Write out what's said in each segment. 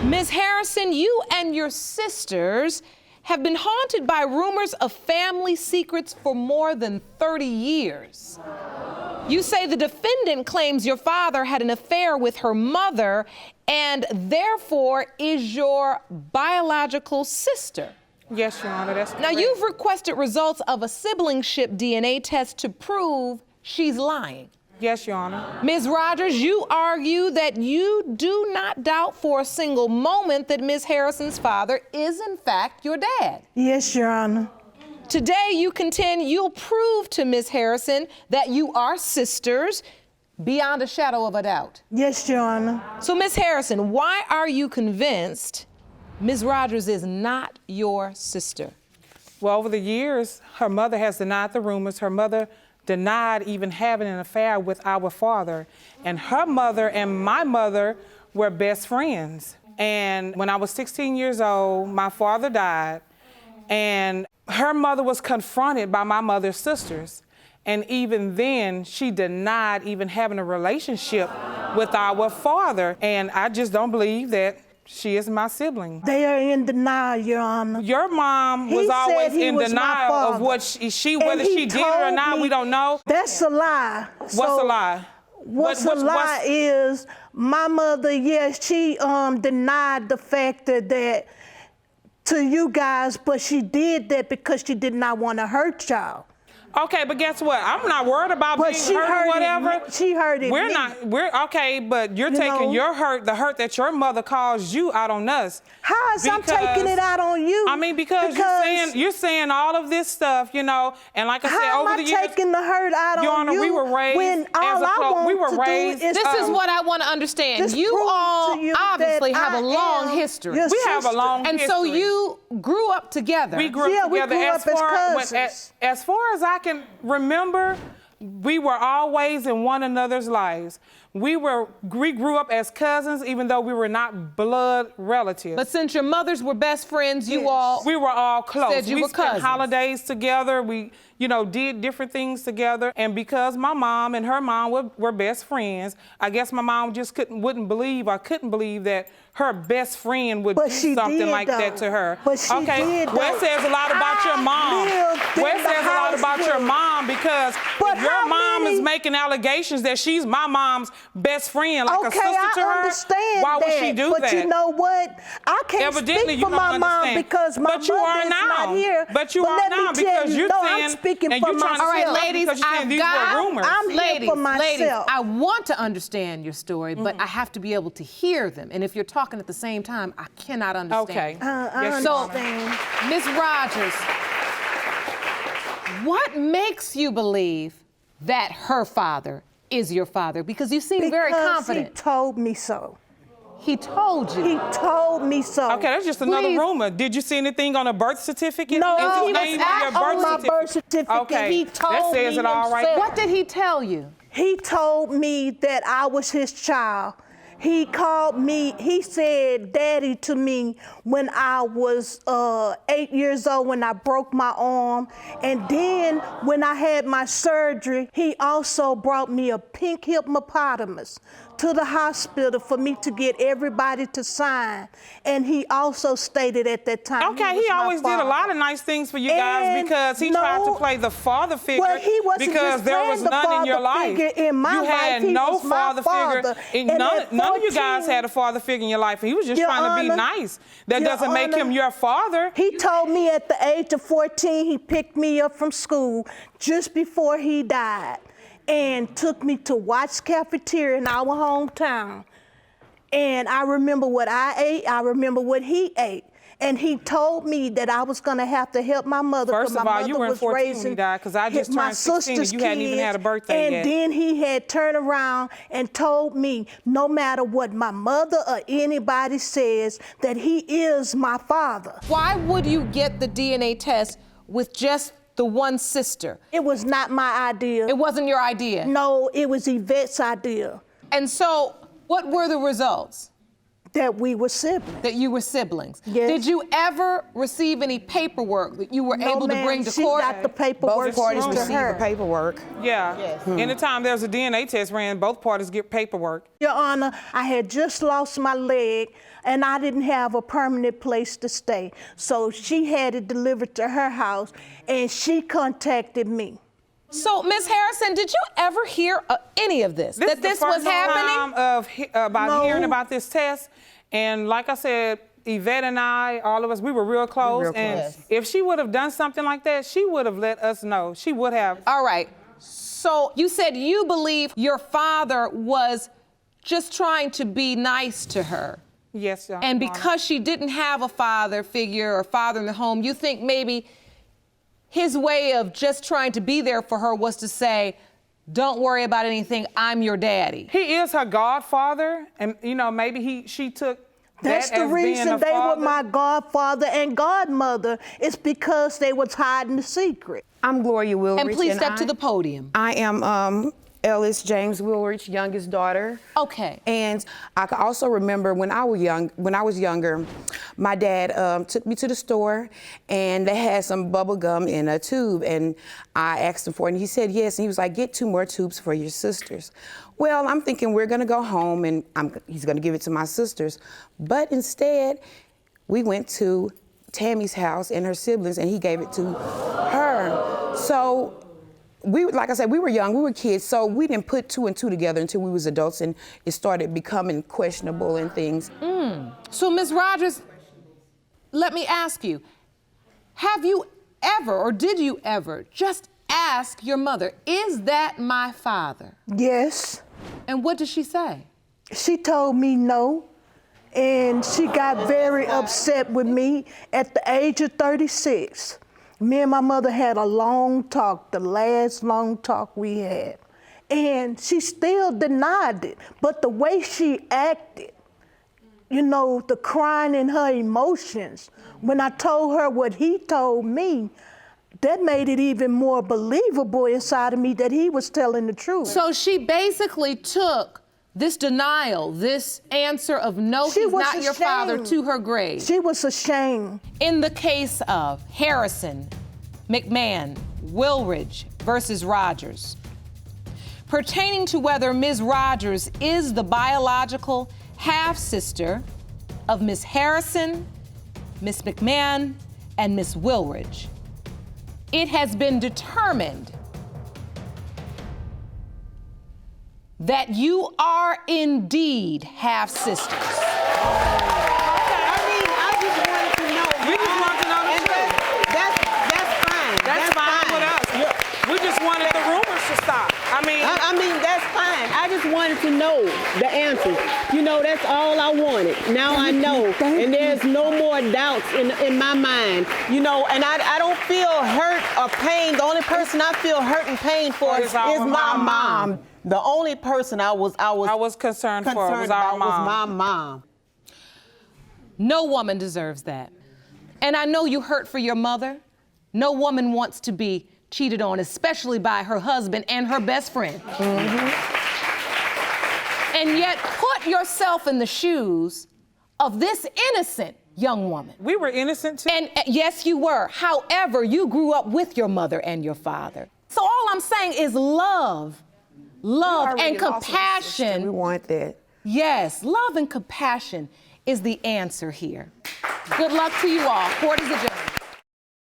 Ms. Harrison, you and your sisters have been haunted by rumors of family secrets for more than 30 years. You say the defendant claims your father had an affair with her mother and therefore is your biological sister. Yes, Your Honor, that's correct. Now, you've requested results of a siblingship DNA test to prove she's lying. Yes, Your Honor. Ms. Rogers, you argue that you do not doubt for a single moment that Ms. Harrison's father is, in fact, your dad. Yes, Your Honor. Today, you contend you'll prove to Ms. Harrison that you are sisters beyond a shadow of a doubt. Yes, Your Honor. So, Ms. Harrison, why are you convinced Ms. Rogers is not your sister? Well, over the years, her mother has denied the rumors. Her mother denied even having an affair with our father. And her mother and my mother were best friends. And when I was 16 years old, my father died. And her mother was confronted by my mother's sisters. And even then, she denied even having a relationship with our father. And I just don't believe that she is my sibling. They are in denial, Your Honor. Your mom was always in denial of what she whether she did it or not, we don't know. That's a lie. What's a lie? What's a lie is my mother, yes, she denied the fact that to you guys, but she did that because she did not want to hurt y'all. Okay, but guess what? I'm not worried about being hurt or whatever. She hurted me. We're okay, but you're taking your hurt, the hurt that your mother caused you, out on us. How is I'm taking it out on you? I mean, because you're saying all of this stuff, you know, and like I said, over the years. How am I taking the hurt out Your on Honor, you? we were raised when all I want to do is this is what I want to understand. You all obviously have a long history. We have a long history. And so you grew up together. We grew up together. We grew up as cousins. As far as I can remember, we were always in one another's lives. We grew up as cousins, even though we were not blood relatives. But since your mothers were best friends, we were all close. We spent cousins. Holidays together. We, did different things together. And because my mom and her mom were best friends, I guess my mom just couldn't believe that her best friend would do something like that to her. But she did, well, it says a lot about your mom. Well, it says a lot about your mom because if your mom is making allegations that she's my mom's best friend, like a sister to her, why would she do that? But you know what? I can't speak for my mom because my mother is not here. But you are now because you're saying, I'm speaking for myself. All right, ladies, I'm here for myself. Ladies, I want to understand your story, but I have to be able to hear them. And if you're talking at the same time, I cannot understand. Okay. I understand. So, Ms. Rogers, what makes you believe that her father is your father? Because you seem very confident. Because he told me so. He told you? He told me so. Okay, that's just another rumor. Did you see anything on a birth certificate? No, he was on my birth certificate. Okay, he told that says me it all right. What did he tell you? He told me that I was his child. He called me, he said daddy to me when I was 8 years old when I broke my arm. And then when I had my surgery, he also brought me a pink hippopotamus to the hospital for me to get everybody to sign. And he also stated at that time. Okay, he always did a lot of nice things for you guys because he tried to play the father figure. Well, he wasn't because just there was none in your life. In my you had life, no father figure. None of you guys had a father figure in your life. He was just trying to be nice. That doesn't make him your father. He told me at the age of 14, he picked me up from school just before he died and took me to Watts Cafeteria in our hometown. And I remember what I ate, I remember what he ate. And he told me that I was going to have to help my mother. First of all, you were in 14 when he died because I just turned 16 and you hadn't even had a birthday yet. And then he had turned around and told me no matter what my mother or anybody says, that he is my father. Why would you get the DNA test with just the one sister? It was not my idea. It wasn't your idea? No, it was Yvette's idea. And so what were the results? That we were siblings. That you were siblings. Yes. Did you ever receive any paperwork that you were able to bring to court? She got the paperwork. Both parties to receive her. the paperwork. Yeah. Yes. Anytime there's a DNA test ran, both parties get paperwork. Your Honor, I had just lost my leg and I didn't have a permanent place to stay. So she had it delivered to her house and she contacted me. So, Ms. Harrison, did you ever hear any of this? That this was happening? About hearing about this test. And like I said, Yvette and I, all of us, we were real close. And if she would have done something like that, she would have let us know. She would have. All right. So you said you believe your father was just trying to be nice to her. Yes, Your And Honor. because she didn't have a father figure or father in the home, you think maybe his way of just trying to be there for her was to say, don't worry about anything, I'm your daddy. He is her godfather, and you know, maybe she took That's that the as reason being a they father. were my godfather and godmother. It's because they was hiding the secret. I'm Gloria Wilrich. And please step to the podium. I am Ellis James Wilrich, youngest daughter. Okay. And I can also remember when I was younger, my dad took me to the store and they had some bubble gum in a tube, and I asked him for it and he said yes, and he was like, get 2 more tubes for your sisters. Well, I'm thinking we're gonna go home and he's gonna give it to my sisters. But instead, we went to Tammy's house and her siblings and he gave it to her. So like I said, we were young, we were kids, so we didn't put 2 and 2 together until we was adults and it started becoming questionable and things. So, Ms. Rogers, let me ask you, have you ever, or did you ever, just ask your mother, is that my father? Yes. And what did she say? She told me no, and she got very upset with me at the age of 36. Me and my mother had a long talk, the last long talk we had. And she still denied it, but the way she acted, you know, the crying in her emotions, when I told her what he told me, that made it even more believable inside of me that he was telling the truth. So she basically took this denial, this answer of no, She he's was not your father, ashamed. to her grave. She was ashamed. In the case of Harrison, McMahon, Wilridge versus Rogers, pertaining to whether Ms. Rogers is the biological half-sister of Ms. Harrison, Ms. McMahon, and Ms. Wilridge, it has been determined that you are indeed half-sisters. I mean, I just wanted to know. We just wanted to know the truth. That's fine. That's fine with us. We just wanted the rumors to stop. I mean, that's fine. I just wanted to know the answers. You know, that's all I wanted. Now I know, and there's no more doubts in my mind. You know, and I don't feel hurt or pain. The only person I feel hurt and pain for is my mom. The only person I was concerned for was about our mom. was my mom. No woman deserves that. And I know you hurt for your mother. No woman wants to be cheated on, especially by her husband and her best friend. And yet, put yourself in the shoes of this innocent young woman. We were innocent too. And yes, you were. However, you grew up with your mother and your father. So all I'm saying is love and compassion. We want that. Yes, love and compassion is the answer here. Good luck to you all. Court is adjourned.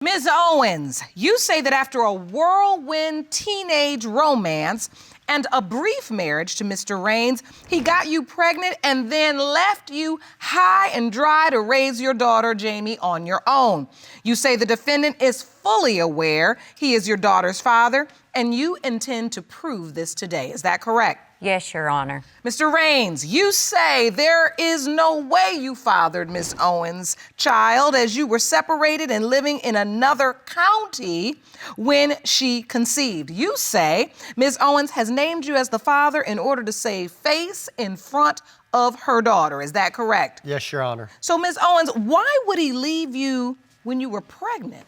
Ms. Owens, you say that after a whirlwind teenage romance and a brief marriage to Mr. Raines, he got you pregnant and then left you high and dry to raise your daughter, Jamie, on your own. You say the defendant is fully aware he is your daughter's father, and you intend to prove this today. Is that correct? Yes, Your Honor. Mr. Raines, you say there is no way you fathered Miss Owens' child, as you were separated and living in another county when she conceived. You say Ms. Owens has named you as the father in order to save face in front of her daughter. Is that correct? Yes, Your Honor. So, Ms. Owens, why would he leave you when you were pregnant?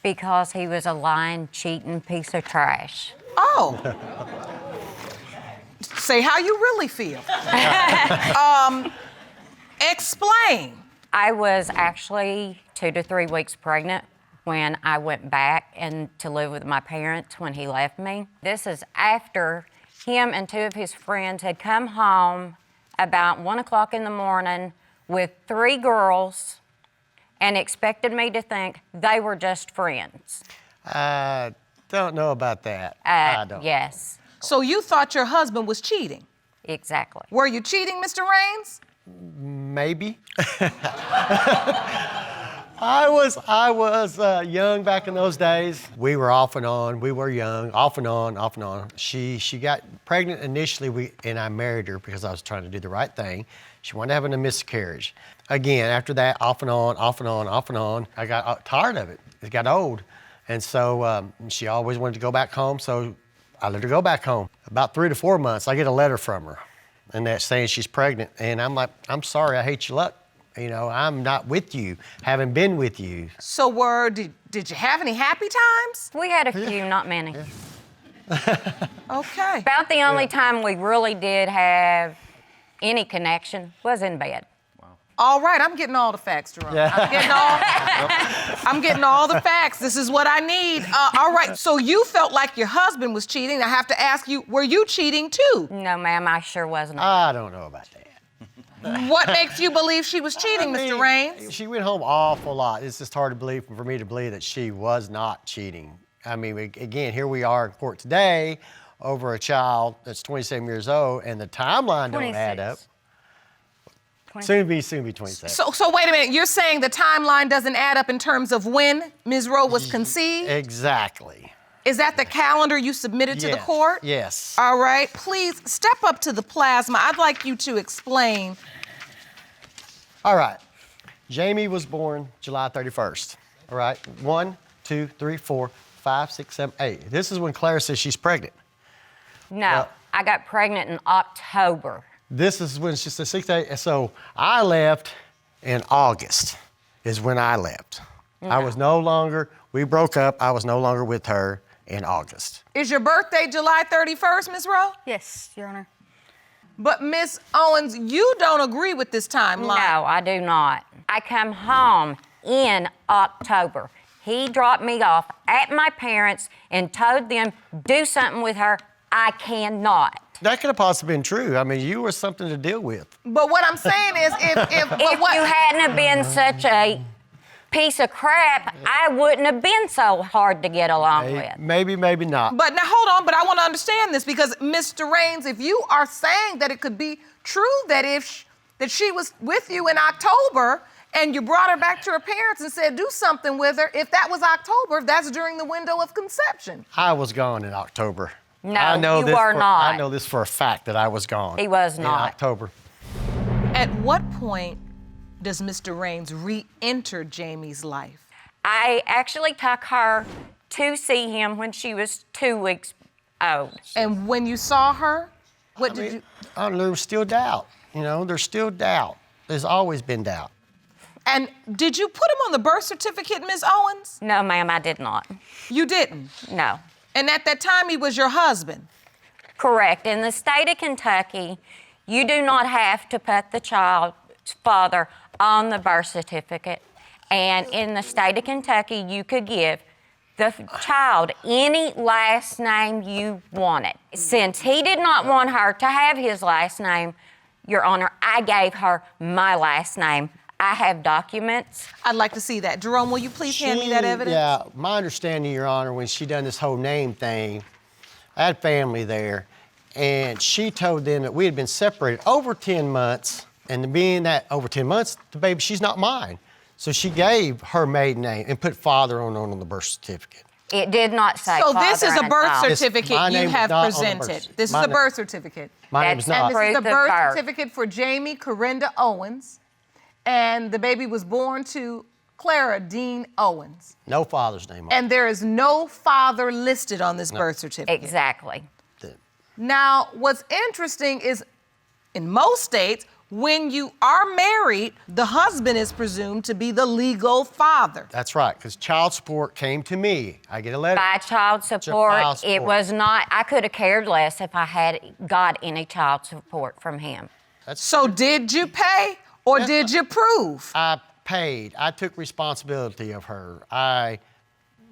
Because he was a lying, cheating piece of trash. Oh. Say how you really feel. Explain. I was actually 2 to 3 weeks pregnant when I went back and to live with my parents when he left me. This is after him and 2 of his friends had come home about 1 o'clock in the morning with 3 girls and expected me to think they were just friends. I don't know about that. I don't. Yes, So you thought your husband was cheating. exactly. Were you cheating, Mr. Raines? Maybe. I was young back in those days. We were off and on. We were young, off and on, off and on. She got pregnant initially, and I married her because I was trying to do the right thing. She wanted to have a miscarriage. Again, after that, off and on, off and on, off and on. I got tired of it. It got old. And so she always wanted to go back home, so I let her go back home. About 3 to 4 months, I get a letter from her, and that's saying she's pregnant. And I'm like, I'm sorry, I hate your luck. You know, I'm not with you, haven't been with you. So did you have any happy times? We had a few, not many. Okay. About the only time we really did have any connection was in bed. All right, I'm getting all the facts, Jerome. Yeah. I'm getting all the facts. This is what I need. All right, so you felt like your husband was cheating. I have to ask you, were you cheating too? No, ma'am, I sure wasn't. I don't know about that. What makes you believe she was cheating, Mr. Raines? She went home awful lot. It's just hard to believe for me to believe that she was not cheating. I mean, again, here we are in court today over a child that's 27 years old, and the timeline don't add up. 26. Soon be 27. So wait a minute. You're saying the timeline doesn't add up in terms of when Ms. Rowe was conceived? Exactly. Is that the calendar you submitted to the court? Yes. All right. Please step up to the plasma. I'd like you to explain. All right. Jamie was born July 31st. All right. 1, 2, 3, 4, 5, 6, 7, 8. This is when Clara says she's pregnant. No, Well- I got pregnant in October. This is when she said 6 8. So I left in August, is when I left. I was no longer, we broke up. I was no longer with her in August. Is your birthday July 31st, Ms. Rowe? Yes, Your Honor. But Ms. Owens, you don't agree with this timeline. No, I do not. I come home in October. He dropped me off at my parents' and told them, do something with her. I cannot. That could have possibly been true. I mean, you were something to deal with. But what I'm saying is, If you hadn't have been such a piece of crap, I wouldn't have been so hard to get along with. Maybe, maybe not. But now hold on, but I want to understand this because Mr. Raines, if you are saying that it could be true that that she was with you in October and you brought her back to her parents and said do something with her, if that was October, that's during the window of conception. I was gone in October. No, I know you this are not. I know this for a fact that I was gone. He was in not. October. At what point does Mr. Raines re-enter Jamie's life? I actually took her to see him when she was 2 weeks old. And when you saw her, what did you... There was still doubt. You know, there's still doubt. There's always been doubt. And did you put him on the birth certificate, Ms. Owens? No, ma'am, I did not. You didn't. No. And at that time, he was your husband. Correct. In the state of Kentucky, you do not have to put the child's father on the birth certificate. And in the state of Kentucky, you could give the child any last name you wanted. Since he did not want her to have his last name, Your Honor, I gave her my last name. I have documents. I'd like to see that. Jerome, will you please hand me that evidence? Yeah, my understanding, Your Honor, when she done this whole name thing, I had family there, and she told them that we had been separated over 10 months, and being that over 10 months, the baby, she's not mine. So she gave her maiden name and put father on the birth certificate. It did not say So father this is a and birth child. certificate My you name is have not on the birth presented. certificate. This is My a name- birth certificate. My name's That's not. And this is the Proof of birth birth. certificate for Jamie Corinda Owens. And the baby was born to Clara Dean Owens. No father's name on it. And there is no father listed on this birth certificate. Exactly. Now, what's interesting is in most states, when you are married, the husband is presumed to be the legal father. That's right, because child support came to me. I get a letter. By child support, Child it support. was not, I could have cared less if I had got any child support from him. So did you pay Or did you prove? I paid. I took responsibility of her. I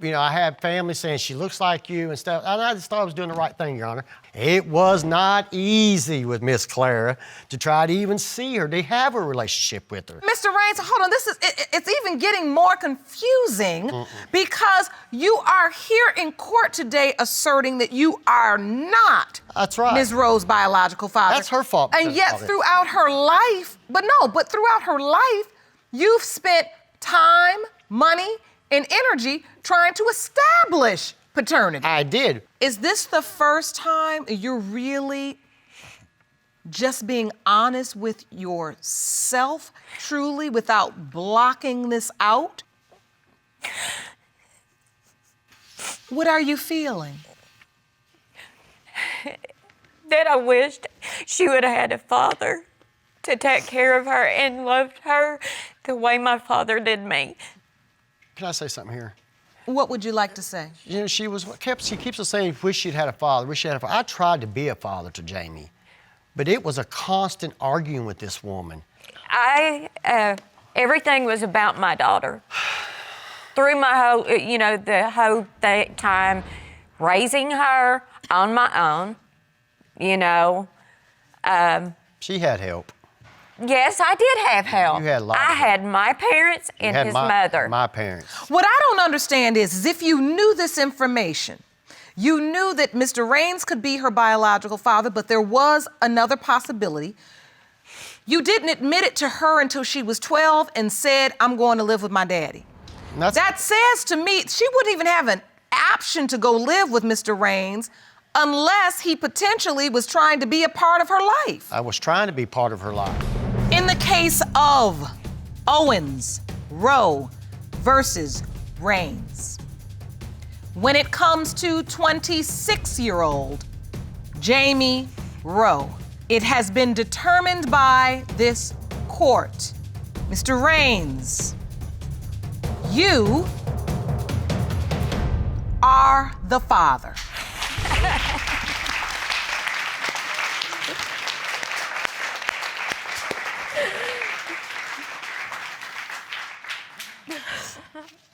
had family saying she looks like you and stuff. And I just thought I was doing the right thing, Your Honor. It was not easy with Miss Clara to try to even see her, to have a relationship with her. Mr. Raines, hold on, it's even getting more confusing because you are here in court today asserting that you are not That's right. Ms. Rowe's biological father. That's her fault. And yet throughout her life, but throughout her life, you've spent time, money, and energy trying to establish paternity. I did. Is this the first time you're really just being honest with yourself, truly, without blocking this out? What are you feeling? That I wished she would have had a father to take care of her and loved her the way my father did me. Can I say something here? What would you like to say? She keeps on saying, wish she'd had a father, wish she had a father. I tried to be a father to Jamie, but it was a constant arguing with this woman. Everything was about my daughter. Through my whole, the whole time raising her on my own, She had help. Yes, I did have help. You had a lot of I help. had my parents and his mother. My parents. What I don't understand is if you knew this information, you knew that Mr. Raines could be her biological father, but there was another possibility. You didn't admit it to her until she was 12 and said, I'm going to live with my daddy. That says to me, she wouldn't even have an option to go live with Mr. Raines unless he potentially was trying to be a part of her life. I was trying to be part of her life. In the case of Owens, Rowe versus Raines, when it comes to 26-year-old Jamie Rowe, it has been determined by this court, Mr. Raines, you are the father.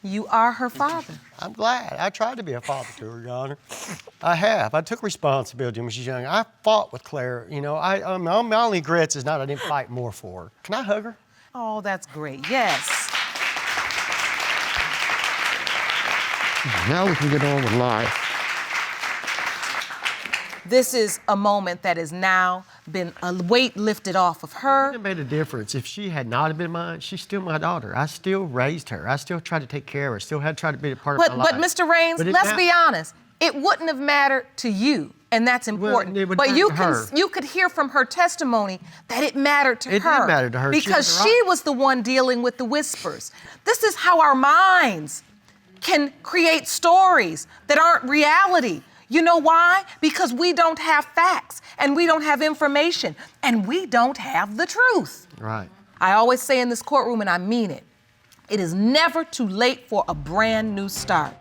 You are her father. I'm glad. I tried to be a father to her, Your Honor. I have. I took responsibility when she was young. I fought with Claire. My only regrets is not I didn't fight more for her. Can I hug her? Oh, that's great. Yes. Now we can get on with life. This is a moment that has now been a weight lifted off of her. It made a difference. If she had not been mine, she's still my daughter. I still raised her. I still tried to take care of her. Still had tried to be a part of my life. But Mr. Raines, let's be honest. It wouldn't have mattered to you, and that's important. Well, it would but matter to her. You could hear from her testimony that it mattered to her. It did matter to her. Because she was the one dealing with the whispers. This is how our minds can create stories that aren't reality. You know why? Because we don't have facts, and we don't have information, and we don't have the truth. Right. I always say in this courtroom, and I mean it, it is never too late for a brand new start.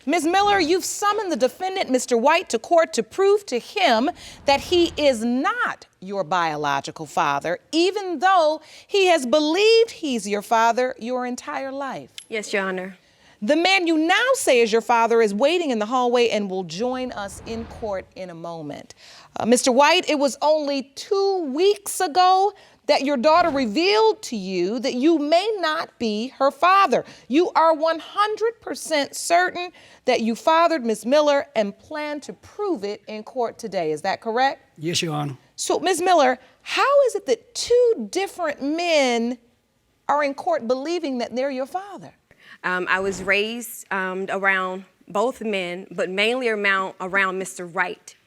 Ms. Miller, you've summoned the defendant, Mr. White, to court to prove to him that he is not your biological father, even though he has believed he's your father your entire life. Yes, Your Honor. The man you now say is your father is waiting in the hallway and will join us in court in a moment. Mr. White, it was only 2 weeks ago that your daughter revealed to you that you may not be her father. You are 100% certain that you fathered Ms. Miller and plan to prove it in court today. Is that correct? Yes, Your Honor. So, Ms. Miller, how is it that 2 different men are in court believing that they're your father? I was raised around both men, but mainly around Mr. Wright.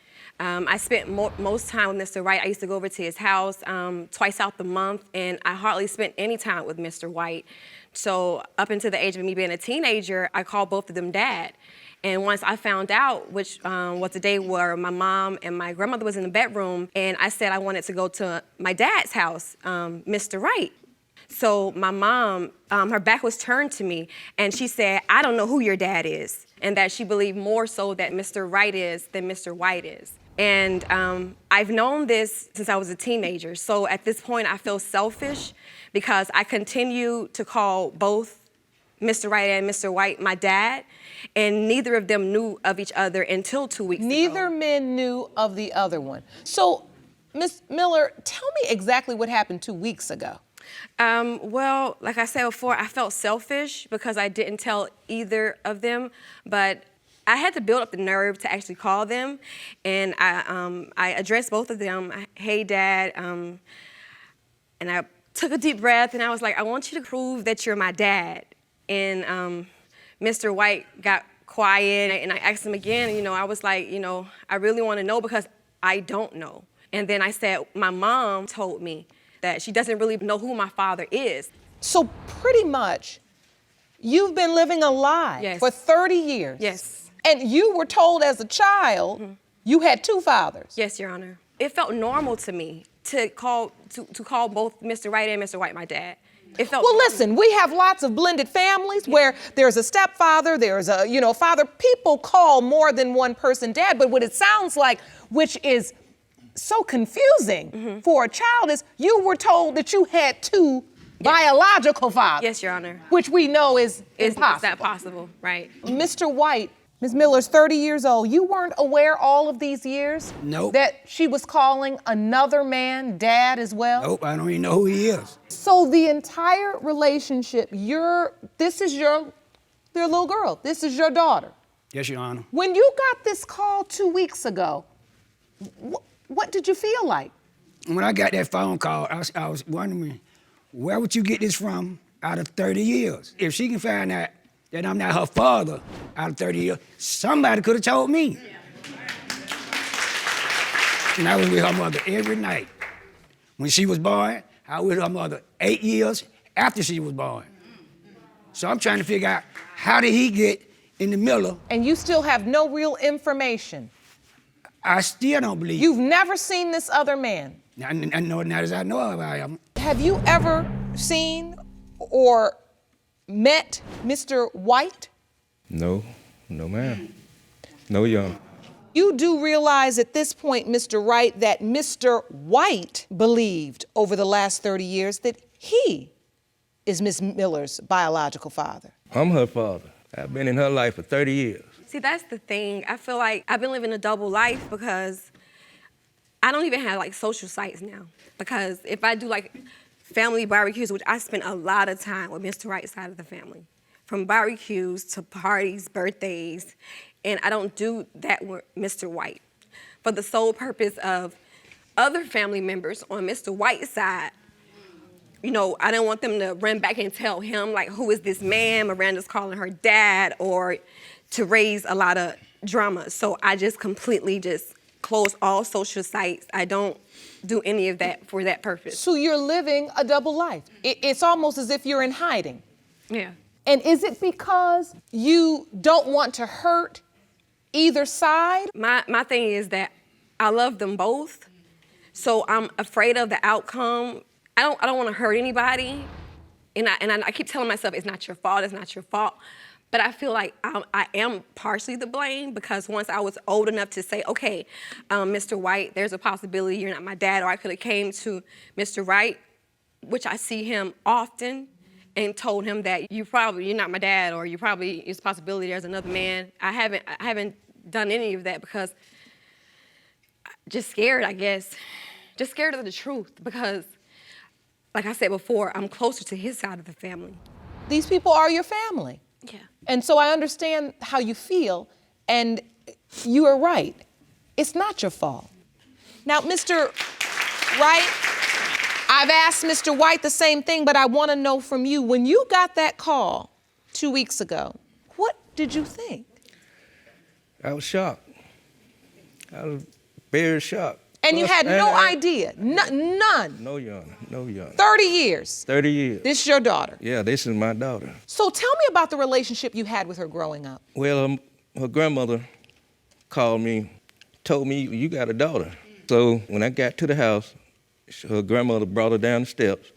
I spent most time with Mr. Wright. I used to go over to his house twice out the month, and I hardly spent any time with Mr. White. So up until the age of me being a teenager, I called both of them Dad. And once I found out, which was the day where my mom and my grandmother was in the bedroom, and I said I wanted to go to my dad's house, Mr. Wright. So my mom, her back was turned to me, and she said, I don't know who your dad is, and that she believed more so that Mr. Wright is than Mr. White is. And I've known this since I was a teenager. So at this point, I feel selfish because I continue to call both Mr. Wright and Mr. White my dad, and neither of them knew of each other until 2 weeks ago. Neither men knew of the other one. So, Ms. Miller, tell me exactly what happened 2 weeks ago. Well, like I said before, I felt selfish because I didn't tell either of them, but I had to build up the nerve to actually call them, and I addressed both of them. Hey, Dad, and I took a deep breath, and I was like, I want you to prove that you're my dad. And Mr. White got quiet, and I asked him again, you know, I was like, you know, I really want to know because I don't know. And then I said, my mom told me that she doesn't really know who my father is. So pretty much, you've been living a lie Yes. for 30 years. Yes. And you were told as a child you had two fathers. Yes, Your Honor. It felt normal to me to call both Mr. Wright and Mr. White my dad. It felt Well, normal. listen, we have lots of blended families where there's a stepfather, there's a, father. People call more than one person dad, but what it sounds like, which is so confusing for a child, is you were told that you had two biological fathers. Yes, Your Honor. Which we know is impossible. It's not possible, right? Mr. White, Ms. Miller's 30 years old. You weren't aware all of these years? Nope. That she was calling another man dad as well? Nope, I don't even know who he is. So the entire relationship, this is your little girl. This is your daughter. Yes, Your Honor. When you got this call 2 weeks ago, what did you feel like? When I got that phone call, I was wondering, where would you get this from out of 30 years? If she can find out that I'm not her father out of 30 years, somebody could have told me. And I was with her mother every night. When she was born, I was with her mother 8 years after she was born. So I'm trying to figure out, how did he get in the Miller? And you still have no real information. I still don't believe. You've never seen this other man. I know, not as I know of, I am. Have you ever seen or met Mr. White? No, ma'am. No, young. You do realize at this point, Mr. Wright, that Mr. White believed over the last 30 years that he is Miss Miller's biological father. I'm her father. I've been in her life for 30 years. See, that's the thing. I feel like I've been living a double life because I don't even have like social sites now. Because if I do like family barbecues, which I spend a lot of time with Mr. Wright's side of the family, from barbecues to parties, birthdays, and I don't do that with Mr. White for the sole purpose of other family members on Mr. White's side. You know, I didn't want them to run back and tell him, like, who is this man? Miranda's calling her dad, or to raise a lot of drama. So I just completely just close all social sites. I don't do any of that for that purpose. So you're living a double life. It's almost as if you're in hiding. Yeah. And is it because you don't want to hurt either side? My thing is that I love them both, so I'm afraid of the outcome. I don't want to hurt anybody, and I keep telling myself it's not your fault, it's not your fault. But I feel like I am partially to blame because once I was old enough to say, okay, Mr. White, there's a possibility you're not my dad, or I could have came to Mr. Wright, which I see him often, and told him that you're not my dad, or it's a possibility there's another man. I haven't done any of that because just scared, I guess. Just scared of the truth because, like I said before, I'm closer to his side of the family. These people are your family. Yeah. And so I understand how you feel, and you are right. It's not your fault. Now, Mr. Wright, I've asked Mr. White the same thing, but I want to know from you, when you got that call 2 weeks ago, what did you think? I was shocked. I was very shocked. And you Plus, had no I- idea, none. No, young. 30 years. 30 years. This is your daughter. Yeah, this is my daughter. So tell me about the relationship you had with her growing up. Well, her grandmother called me, told me, you got a daughter. So when I got to the house, her grandmother brought her down the steps.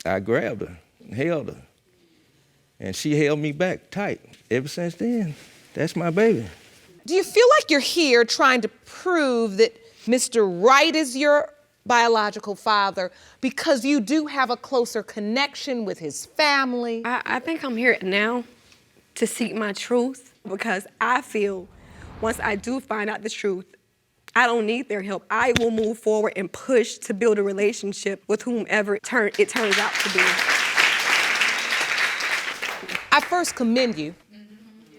I grabbed her and held her. And she held me back tight. Ever since then, that's my baby. Do you feel like you're here trying to prove that Mr. Wright is your biological father because you do have a closer connection with his family? I think I'm here now to seek my truth because I feel once I do find out the truth, I don't need their help. I will move forward and push to build a relationship with whomever it turns out to be. I first commend you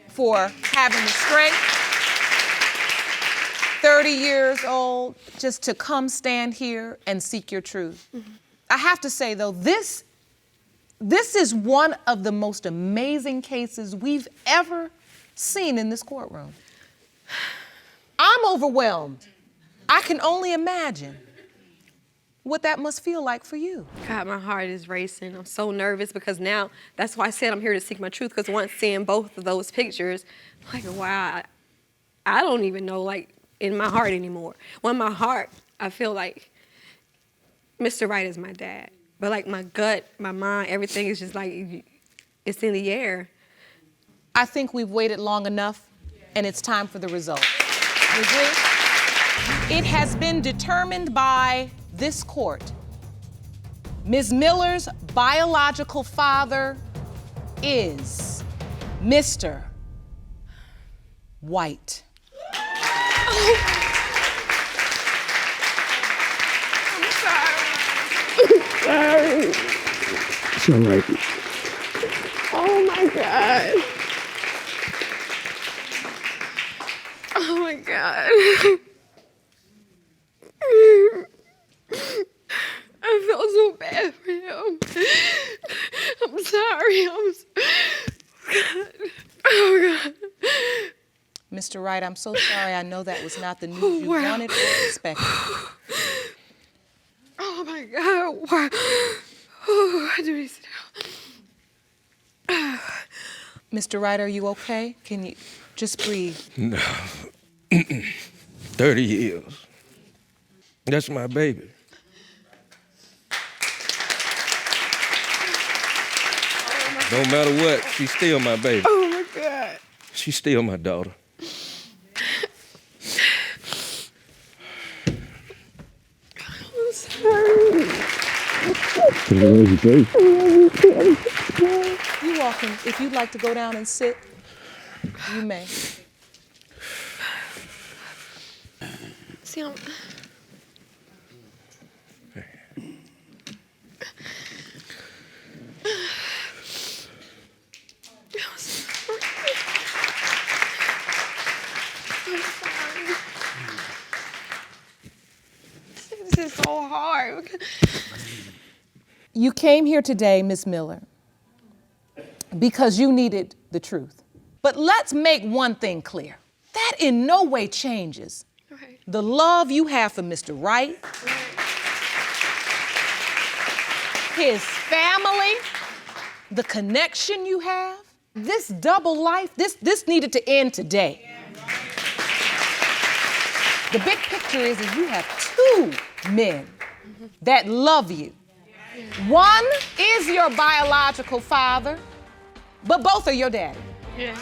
for having the strength, 30 years old, just to come stand here and seek your truth. I have to say, though, this is one of the most amazing cases we've ever seen in this courtroom. I'm overwhelmed. I can only imagine what that must feel like for you. God, my heart is racing. I'm so nervous because now, that's why I said I'm here to seek my truth, because once seeing both of those pictures, I'm like, wow, I don't even know, like, in my heart anymore. Well, in my heart, I feel like Mr. Wright is my dad. But like my gut, my mind, everything is just like, it's in the air. I think we've waited long enough, and it's time for the result. You agree? It has been determined by this court. Ms. Miller's biological father is Mr. White. Sorry. It's all right. Oh my God. Oh my God. I feel so bad for him. I'm sorry. God. Oh God. Mr. Wright, I'm so sorry. I know that was not the news you wanted or expected. Oh my God. Why? Oh, I do need to sit down. Mr. Wright, are you okay? Can you just breathe? No. 30 years. That's my baby. No matter what, she's still my baby. Oh my God. She's still my daughter. I'm sorry. You're welcome. If you'd like to go down and sit, you may. See, I'm... This is so hard. You came here today, Ms. Miller, because you needed the truth. But let's make one thing clear. That in no way changes the love you have for Mr. Wright, his family, the connection you have. This double life, this needed to end today. The big picture is you have two men that love you. One is your biological father, but both are your daddy. Yeah.